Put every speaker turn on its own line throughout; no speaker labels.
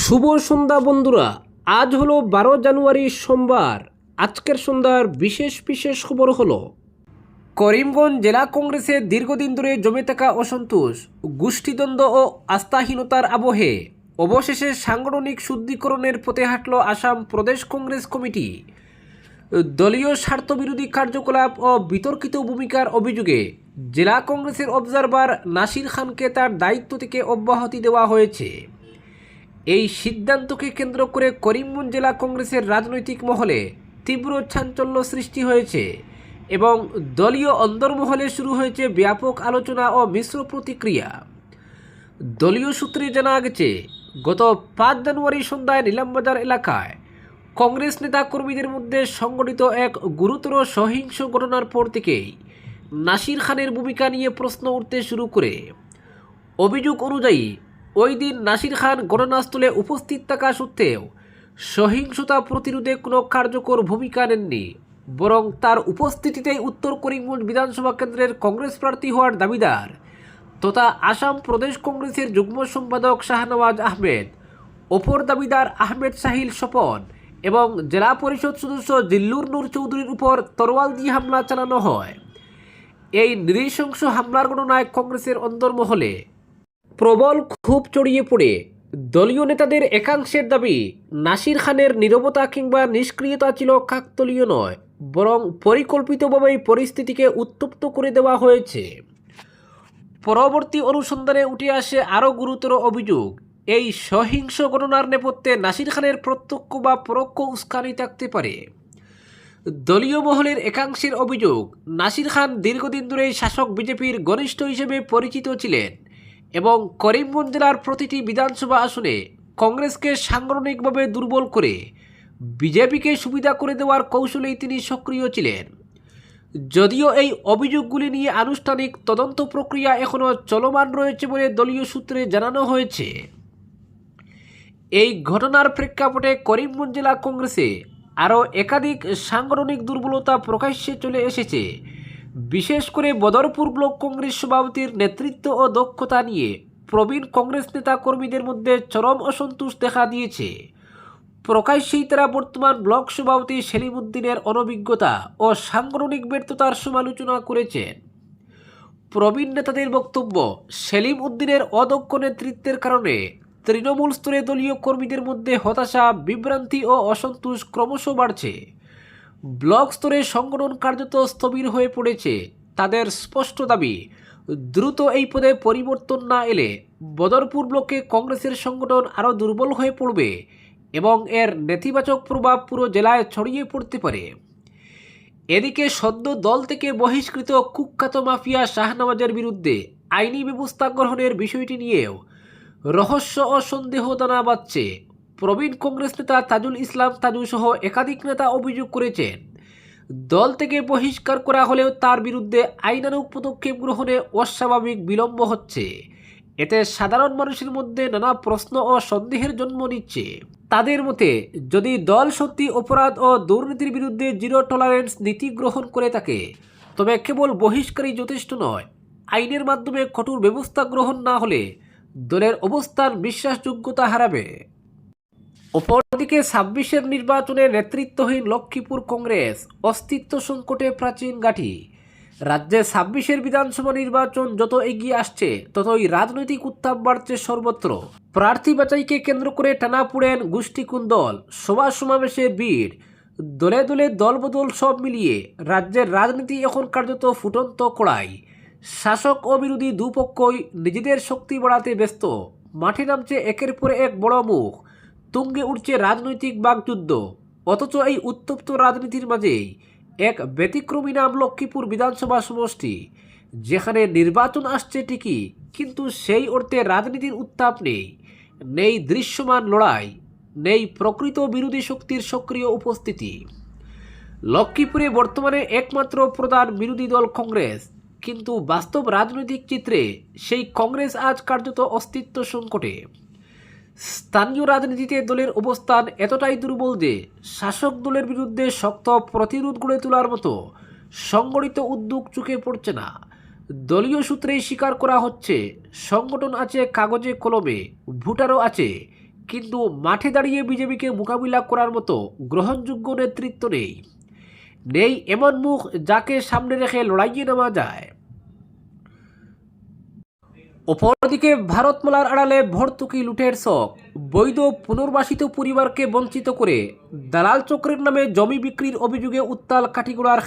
শুভ সন্ধ্যা বন্ধুরা। আজ হলো 12 জানুয়ারি সোমবার। আজকের সন্ধ্যার বিশেষ বিশেষ খবর হলো করিমগঞ্জ জেলা কংগ্রেসের দীর্ঘদিন ধরে জমে থাকা অসন্তোষ, গোষ্ঠীদ্বন্দ্ব ও আস্থাহীনতার আবহে অবশেষে সাংগঠনিক শুদ্ধিকরণের পথে হাঁটল আসাম প্রদেশ কংগ্রেস কমিটি। দলীয় স্বার্থবিরোধী কার্যকলাপ ও বিতর্কিত ভূমিকার অভিযোগে জেলা কংগ্রেসের অবজারভার নাসির খানকে তার দায়িত্ব থেকে অব্যাহতি দেওয়া হয়েছে। এই সিদ্ধান্তকে কেন্দ্র করে করিমগঞ্জ জেলা কংগ্রেসের রাজনৈতিক মহলে তীব্র চাঞ্চল্য সৃষ্টি হয়েছে এবং দলীয় অন্দরমহলে শুরু হয়েছে ব্যাপক আলোচনা ও মিশ্র প্রতিক্রিয়া। দলীয় সূত্রে জানা গেছে, গত 5 জানুয়ারি সন্ধ্যায় নিলামবাজার এলাকায় কংগ্রেস নেতা কর্মীদের মধ্যে সংঘটিত এক গুরুতর সহিংস ঘটনার পর থেকেই নাসির খানের ভূমিকা নিয়ে প্রশ্ন উঠতে শুরু করে। অভিযোগ অনুযায়ী ওই দিন নাসির খান ঘটনাস্থলে উপস্থিত থাকা সত্ত্বেও সহিংসতা প্রতিরোধে কোনো কার্যকর ভূমিকা নেননি, বরং তার উপস্থিতিতেই উত্তর করিমগঞ্জ বিধানসভা কেন্দ্রের কংগ্রেস প্রার্থী হওয়ার দাবিদার তথা আসাম প্রদেশ কংগ্রেসের যুগ্ম সম্পাদক শাহনওয়াজ আহমেদ, অপর দাবিদার আহমেদ সাহিল স্বপন এবং জেলা পরিষদ সদস্য জিল্লুর নূর চৌধুরীর উপর তরোয়াল দিয়ে হামলা চালানো হয়। এই নৃশংস হামলার ঘটনায় কংগ্রেসের অন্দরমহলে প্রবল ক্ষোভ ছড়িয়ে পড়ে দলীয় নেতাদের একাংশের দাবি, নাসির খানের নীরবতা কিংবা নিষ্ক্রিয়তা ছিল কাকতলীয় নয়, বরং পরিকল্পিতভাবেই পরিস্থিতিকে উত্তপ্ত করে দেওয়া হয়েছে। পরবর্তী অনুসন্ধানে উঠে আসে আরও গুরুতর অভিযোগ, এই সহিংস ঘটনার নেপথ্যে নাসির খানের প্রত্যক্ষ বা পরোক্ষ উস্কানি থাকতে পারে। দলীয় মহলের একাংশের অভিযোগ, নাসির খান দীর্ঘদিন ধরেই শাসক বিজেপির ঘনিষ্ঠ হিসেবে পরিচিত ছিলেন এবং করিমগঞ্জ জেলার প্রতিটি বিধানসভা আসনে কংগ্রেসকে সাংগঠনিকভাবে দুর্বল করে বিজেপিকে সুবিধা করে দেওয়ার কৌশলেই তিনি সক্রিয় ছিলেন। যদিও এই অভিযোগগুলি নিয়ে আনুষ্ঠানিক তদন্ত প্রক্রিয়া এখনও চলমান রয়েছে বলে দলীয় সূত্রে জানানো হয়েছে। এই ঘটনার প্রেক্ষাপটে করিমগঞ্জ জেলা কংগ্রেসে আরও একাধিক সাংগঠনিক দুর্বলতা প্রকাশ্যে চলে এসেছে। বিশেষ করে বদরপুর ব্লক কংগ্রেস সভাপতির নেতৃত্ব ও দক্ষতা নিয়ে প্রবীণ কংগ্রেস নেতা কর্মীদের মধ্যে চরম অসন্তোষ দেখা দিয়েছে। প্রকাশ্যেই তারা বর্তমান ব্লক সভাপতি সেলিম উদ্দিনের অনভিজ্ঞতা ও সাংগঠনিক ব্যর্থতার সমালোচনা করেছেন। প্রবীণ নেতাদের বক্তব্য, সেলিম উদ্দিনের অদক্ষ নেতৃত্বের কারণে তৃণমূল স্তরে দলীয় কর্মীদের মধ্যে হতাশা, বিভ্রান্তি ও অসন্তোষ ক্রমশ বাড়ছে। ব্লক স্তরে সংগঠন কার্যত স্থবির হয়ে পড়েছে। তাদের স্পষ্ট দাবি, দ্রুত এই পদে পরিবর্তন না এলে বদরপুর ব্লকে কংগ্রেসের সংগঠন আরও দুর্বল হয়ে পড়বে এবং এর নেতিবাচক প্রভাব পুরো জেলায় ছড়িয়ে পড়তে পারে। এদিকে সদ্য দল থেকে বহিষ্কৃত কুখ্যাত মাফিয়া শাহনওয়াজের বিরুদ্ধে আইনি ব্যবস্থা গ্রহণের বিষয়টি নিয়েও রহস্য ও সন্দেহ দানা বাঁধছে। প্রবীণ কংগ্রেস নেতা তাজুল ইসলাম তাজু সহ একাধিক নেতা অভিযোগ করেছেন, দল থেকে বহিষ্কার করা হলেও তার বিরুদ্ধে আইনানুগ পদক্ষেপ গ্রহণে অস্বাভাবিক বিলম্ব হচ্ছে। এতে সাধারণ মানুষের মধ্যে নানা প্রশ্ন ও সন্দেহের জন্ম নিচ্ছে। তাদের মতে, যদি দল সত্যি অপরাধ ও দুর্নীতির বিরুদ্ধে জিরো টলারেন্স নীতি গ্রহণ করে থাকে, তবে কেবল বহিষ্কারই যথেষ্ট নয়। আইনের মাধ্যমে কঠোর ব্যবস্থা গ্রহণ না হলে দলের অবস্থান বিশ্বাসযোগ্যতা হারাবে। অপরদিকে 26-এর নির্বাচনে নেতৃত্বহীন লক্ষ্মীপুর কংগ্রেস অস্তিত্ব সংকটে প্রাচীন ঘাঁটি। রাজ্যে 26-এর বিধানসভা নির্বাচন যত এগিয়ে আসছে ততই রাজনৈতিক উত্তাপ বাড়ছে সর্বত্র। প্রার্থী বাছাইকে কেন্দ্র করে টানাপোড়েন, গোষ্ঠীকুন্দল, সভা সমাবেশে ভিড়, দলে দলে দলবদল সব মিলিয়ে রাজ্যের রাজনীতি এখন কার্যত ফুটন্ত কড়াই। শাসক ও বিরোধী দুপক্ষই নিজেদের শক্তি বাড়াতে ব্যস্ত। মাঠে নামছে একের পর এক বড় মুখ, তুঙ্গে উঠছে রাজনৈতিক বাকযুদ্ধ। অথচ এই উত্তপ্ত রাজনীতির মাঝেই এক ব্যতিক্রমী নাম লক্ষ্মীপুর বিধানসভা সমষ্টি, যেখানে নির্বাচন আসছে ঠিকই, কিন্তু সেই অর্থে রাজনীতির উত্তাপ নেই, নেই দৃশ্যমান লড়াই, নেই প্রকৃত বিরোধী শক্তির সক্রিয় উপস্থিতি। লক্ষ্মীপুরে বর্তমানে একমাত্র প্রধান বিরোধী দল কংগ্রেস, কিন্তু বাস্তব রাজনৈতিক চিত্রে সেই কংগ্রেস আজ কার্যত অস্তিত্ব সংকটে। স্থানীয় রাজনীতিতে দলের অবস্থান এতটাই দুর্বল যে শাসক দলের বিরুদ্ধে শক্ত প্রতিরোধ গড়ে তোলার মতো সংগঠিত উদ্যোগ চোখে পড়ছে না। দলীয় সূত্রেই স্বীকার করা হচ্ছে, সংগঠন আছে কাগজে কলমে, ভোটারও আছে, কিন্তু মাঠে দাঁড়িয়ে বিজেপিকে মোকাবিলা করার মতো গ্রহণযোগ্য নেতৃত্ব নেই। নেই এমন মুখ যাকে সামনে রেখে লড়াইয়ে নামা যায়। অপরদিকে ভারতমালার আড়ালে ভর্তুকি লুটের শখ, বৈধ পুনর্বাসিত পরিবারকে বঞ্চিত করে দালাল চক্রের নামে জমি বিক্রির অভিযোগে উত্তাল কাটিগড়ার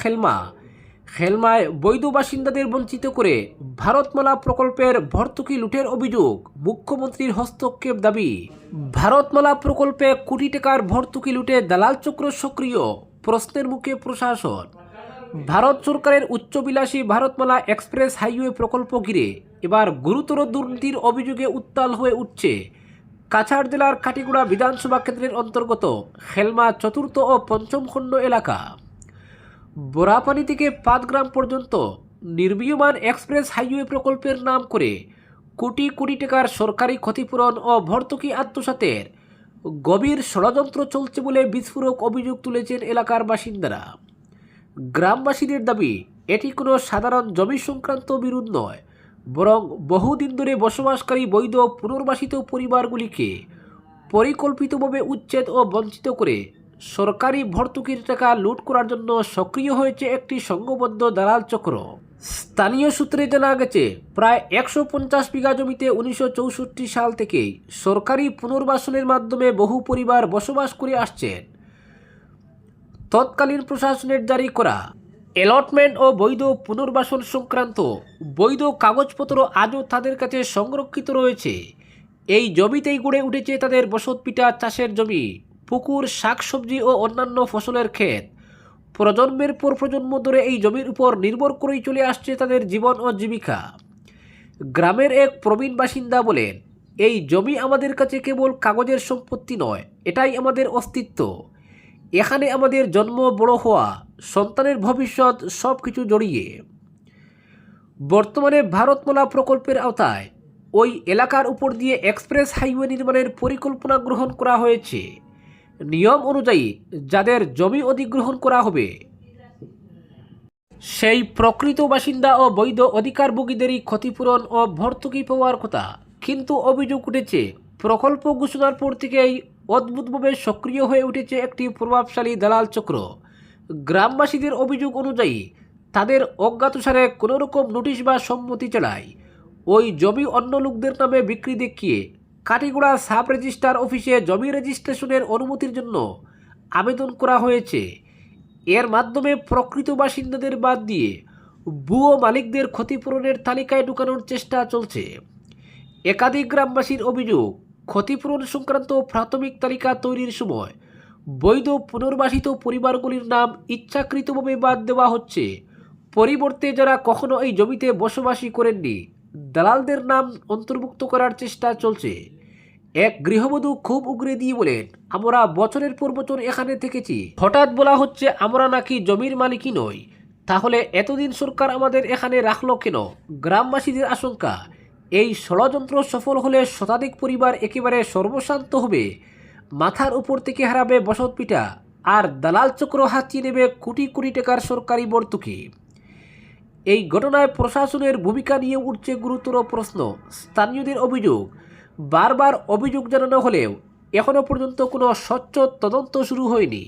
খেলমায় বৈধ বাসিন্দাদের বঞ্চিত করে ভারতমালা প্রকল্পের ভর্তুকি লুটের অভিযোগ, মুখ্যমন্ত্রীর হস্তক্ষেপ দাবি। ভারতমালা প্রকল্পে কোটি টাকার ভর্তুকি লুটে দালাল চক্র সক্রিয়, প্রশ্নের মুখে প্রশাসন। ভারত সরকারের উচ্চবিলাসী ভারতমালা এক্সপ্রেস হাইওয়ে প্রকল্প ঘিরে এবার গুরুতর দুর্নীতির অভিযোগে উত্তাল হয়ে উঠছে কাছাড় জেলার কাটিগড়া বিধানসভা কেন্দ্রের অন্তর্গত খেলমা চতুর্থ ও পঞ্চম খণ্ড এলাকা। বোরাপানি থেকে পাতগ্রাম পর্যন্ত নির্মীয়মান এক্সপ্রেস হাইওয়ে প্রকল্পের নাম করে কোটি কোটি টাকার সরকারি ক্ষতিপূরণ ও ভর্তুকি আত্মসাতের গভীর ষড়যন্ত্র চলছে বলে বিস্ফোরক অভিযোগ তুলেছেন এলাকার বাসিন্দারা। গ্রামবাসীদের দাবি, এটি কোনো সাধারণ জমি সংক্রান্ত বিরোধ নয়, বরং বহুদিন ধরে বসবাসকারী বৈধ পুনর্বাসিত পরিবারগুলিকে পরিকল্পিতভাবে উচ্ছেদ ও বঞ্চিত করে সরকারি ভর্তুকির টাকা লুট করার জন্য সক্রিয় হয়েছে একটি সংঘবদ্ধ দালাল চক্র। স্থানীয় সূত্রে জানা গেছে, প্রায় 150 বিঘা জমিতে 1964 সাল থেকেই সরকারি পুনর্বাসনের মাধ্যমে বহু পরিবার বসবাস করে আসছেন। তৎকালীন প্রশাসনের জারি করা অ্যালটমেন্ট ও বৈধ পুনর্বাসন সংক্রান্ত বৈধ কাগজপত্র আজও তাদের কাছে সংরক্ষিত রয়েছে। এই জমিতেই গড়ে উঠেছে তাদের বসতভিটা, চাষের জমি, পুকুর, শাকসবজি ও অন্যান্য ফসলের ক্ষেত। প্রজন্মের পর প্রজন্ম ধরে এই জমির উপর নির্ভর করেই চলে আসছে তাদের জীবন ও জীবিকা। গ্রামের এক প্রবীণ বাসিন্দা বলেন, এই জমি আমাদের কাছে কেবল কাগজের সম্পত্তি নয়, এটাই আমাদের অস্তিত্ব। এখানে আমাদের জন্ম, বড় হওয়া, সন্তানের ভবিষ্যৎ সব কিছু জড়িয়ে। বর্তমানে ভারতমালা প্রকল্পের আওতায় ওই এলাকার উপর দিয়ে এক্সপ্রেস হাইওয়ে নির্মাণের পরিকল্পনা গ্রহণ করা হয়েছে। নিয়ম অনুযায়ী যাদের জমি অধিগ্রহণ করা হবে সেই প্রকৃত বাসিন্দা ও বৈধ অধিকারভোগীদেরই ক্ষতিপূরণ ও ভর্তুকি পাওয়ার কথা। কিন্তু অভিযোগ উঠেছে, প্রকল্প ঘোষণার পর থেকেই অদ্ভুতভাবে সক্রিয় হয়ে উঠেছে একটি প্রভাবশালী দালাল চক্র। গ্রামবাসীদের অভিযোগ অনুযায়ী তাদের অজ্ঞাতসারে কোনোরকম নোটিশ বা সম্মতি ছাড়াই ওই জমি অন্য লোকদের নামে বিক্রি দেখিয়ে কাটিগড়া সাব রেজিস্ট্রার অফিসে জমি রেজিস্ট্রেশনের অনুমতির জন্য আবেদন করা হয়েছে। এর মাধ্যমে প্রকৃত বাসিন্দাদের বাদ দিয়ে ভুয়ো মালিকদের ক্ষতিপূরণের তালিকায় ঢুকানোর চেষ্টা চলছে। একাধিক গ্রামবাসীর অভিযোগ, ক্ষতিপূরণ সংক্রান্ত প্রাথমিক তালিকা তৈরির সময় বৈধ পুনর্বাসিত পরিবারগুলির নাম ইচ্ছাকৃতভাবে বাদ দেওয়া হচ্ছে। পরিবর্তে যারা কখনো এই জমিতে বসবাসই করেননি, দালালদের নাম অন্তর্ভুক্ত করার চেষ্টা চলছে। এক গৃহবধূ খুব উগরে দিয়ে বলেন, আমরা বছরের পর বছর এখানে থেকেছি, হঠাৎ বলা হচ্ছে আমরা নাকি জমির মালিকই নই। তাহলে এতদিন সরকার আমাদের এখানে রাখলো কেন? গ্রামবাসীদের আশঙ্কা, এই ষড়যন্ত্র সফল হলে শতাধিক পরিবার একেবারে সর্বশান্ত হবে, মাথার উপর থেকে হারাবে বসতভিটা, আর দালাল চক্র হাতিয়ে নেবে কোটি কোটি টাকার সরকারি ভর্তুকি। এই ঘটনায় প্রশাসনের ভূমিকা নিয়ে উঠছে গুরুতর প্রশ্ন। স্থানীয়দের অভিযোগ, বারবার অভিযোগ জানানো হলেও এখনও পর্যন্ত কোনো স্বচ্ছ তদন্ত শুরু হয়নি,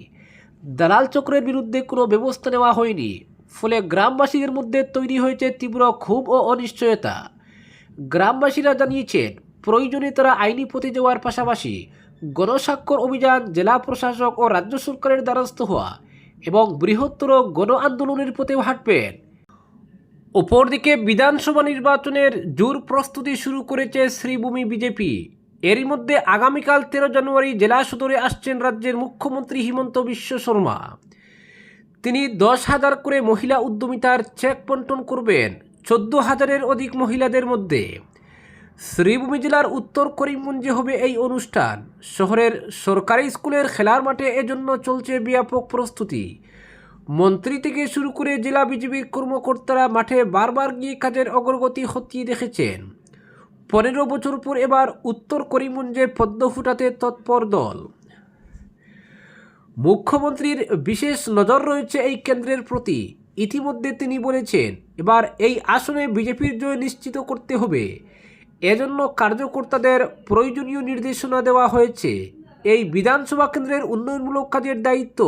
দালাল চক্রের বিরুদ্ধে কোনো ব্যবস্থা নেওয়া হয়নি। ফলে গ্রামবাসীদের মধ্যে তৈরি হয়েছে তীব্র ক্ষোভ ও অনিশ্চয়তা। গ্রামবাসীরা জানিয়েছেন, প্রয়োজনে তারা আইনি পথে যাওয়ার পাশাপাশি গণস্বাক্ষর অভিযান, জেলা প্রশাসক ও রাজ্য সরকারের দ্বারস্থ হওয়া এবং বৃহত্তর গণ আন্দোলনের পথেও হাঁটবেন। অপরদিকে বিধানসভা নির্বাচনের জোর প্রস্তুতি শুরু করেছে শ্রীভূমি বিজেপি। এরই মধ্যে আগামীকাল 13 জানুয়ারি জেলা সদরে আসছেন রাজ্যের মুখ্যমন্ত্রী হিমন্ত বিশ্ব শর্মা। তিনি 10,000 করে মহিলা উদ্যমিতার চেক বন্টন করবেন 14,000-এর অধিক মহিলাদের মধ্যে। শ্রীভূমি জেলার উত্তর করিমগঞ্জে হবে এই অনুষ্ঠান। শহরের সরকারি স্কুলের খেলার মাঠে এজন্য চলছে ব্যাপক প্রস্তুতি। মন্ত্রী থেকে শুরু করে জেলা বিজেপির কর্মকর্তারা মাঠে বারবার গিয়ে কাজের অগ্রগতি খতিয়ে দেখেছেন। 15 বছর পর এবার উত্তর করিমগঞ্জে পদ্ম ফুটাতে তৎপর দল। মুখ্যমন্ত্রীর বিশেষ নজর রয়েছে এই কেন্দ্রের প্রতি। ইতিমধ্যে তিনি বলেছেন, এবার এই আসনে বিজেপির জয় নিশ্চিত করতে হবে। এজন্য কার্যকর্তাদের প্রয়োজনীয় নির্দেশনা দেওয়া হয়েছে। এই বিধানসভা কেন্দ্রের উন্নয়নমূলক কাজের দায়িত্ব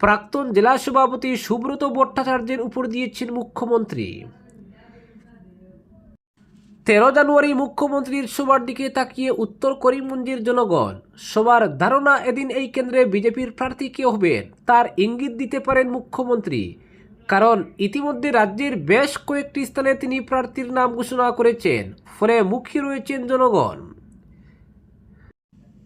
প্রাক্তন জেলা সভাপতি সুব্রত ভট্টাচার্যের উপর দিয়েছেন মুখ্যমন্ত্রী। 13 জানুয়ারি মুখ্যমন্ত্রীর সভার দিকে তাকিয়ে উত্তর করিমগঞ্জের জনগণ। সবার ধারণা এদিন এই কেন্দ্রে বিজেপির প্রার্থী কে হবেন তার ইঙ্গিত দিতে পারেন মুখ্যমন্ত্রী, কারণ ইতিমধ্যে রাজ্যের বেশ কয়েকটি স্থানে তিনি প্রার্থীর নাম ঘোষণা করেছেন, ফলে মুখী রয়েছেন জনগণ।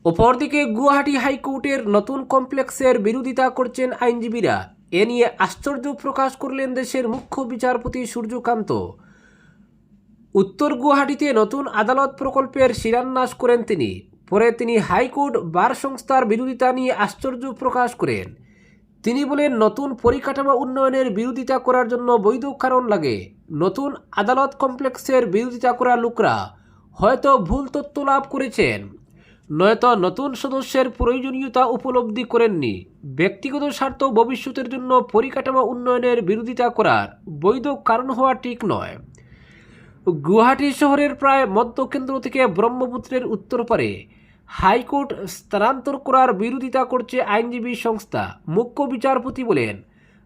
অপরদিকে গুয়াহাটি হাইকোর্টের নতুন কমপ্লেক্সের বিরোধিতা করছেন আইনজীবীরা। এ নিয়ে আশ্চর্য প্রকাশ করলেন দেশের মুখ্য বিচারপতি সূর্যকান্ত। উত্তর গুয়াহাটিতে নতুন আদালত প্রকল্পের শিলান্যাস করেন তিনি। পরে তিনি হাইকোর্ট বার সংস্থার বিরোধিতা নিয়ে আশ্চর্য প্রকাশ করেন। তিনি বলেন, নতুন পরিকাঠামো উন্নয়নের বিরোধিতা করার জন্য বৈধ কারণ লাগে। নতুন আদালত কমপ্লেক্সের বিরোধিতা করা লোকরা হয়তো ভুল তথ্য লাভ করেছেন, নয়তো নতুন সদস্যের প্রয়োজনীয়তা উপলব্ধি করেননি। ব্যক্তিগত স্বার্থ ভবিষ্যতের জন্য পরিকাঠামো উন্নয়নের বিরোধিতা করার বৈধ কারণ হওয়া ঠিক নয়। গুয়াহাটি শহরের প্রায় মধ্যকেন্দ্র থেকে ব্রহ্মপুত্রের উত্তর পারে হাইকোর্ট স্থানান্তর করার বিরোধিতা করছে আইনজীবী সংস্থা। মুখ্য বিচারপতি বলেন,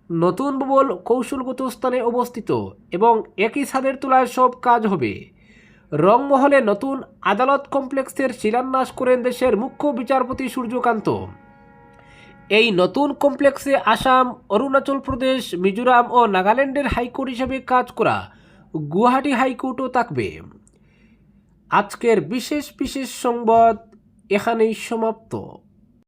নতুন ভবন কৌশলগত স্থানে অবস্থিত এবং একই ছাদের তলায় সব কাজ হবে। রংমহলে নতুন আদালত কমপ্লেক্সের শিলান্যাস করেন দেশের মুখ্য বিচারপতি সূর্যকান্ত। এই নতুন কমপ্লেক্সে আসাম, অরুণাচল প্রদেশ, মিজোরাম ও নাগাল্যান্ডের হাইকোর্ট হিসেবে কাজ করা গুয়াহাটি হাইকোর্টও থাকবে। আজকের বিশেষ সংবাদ এখানেই সমাপ্ত।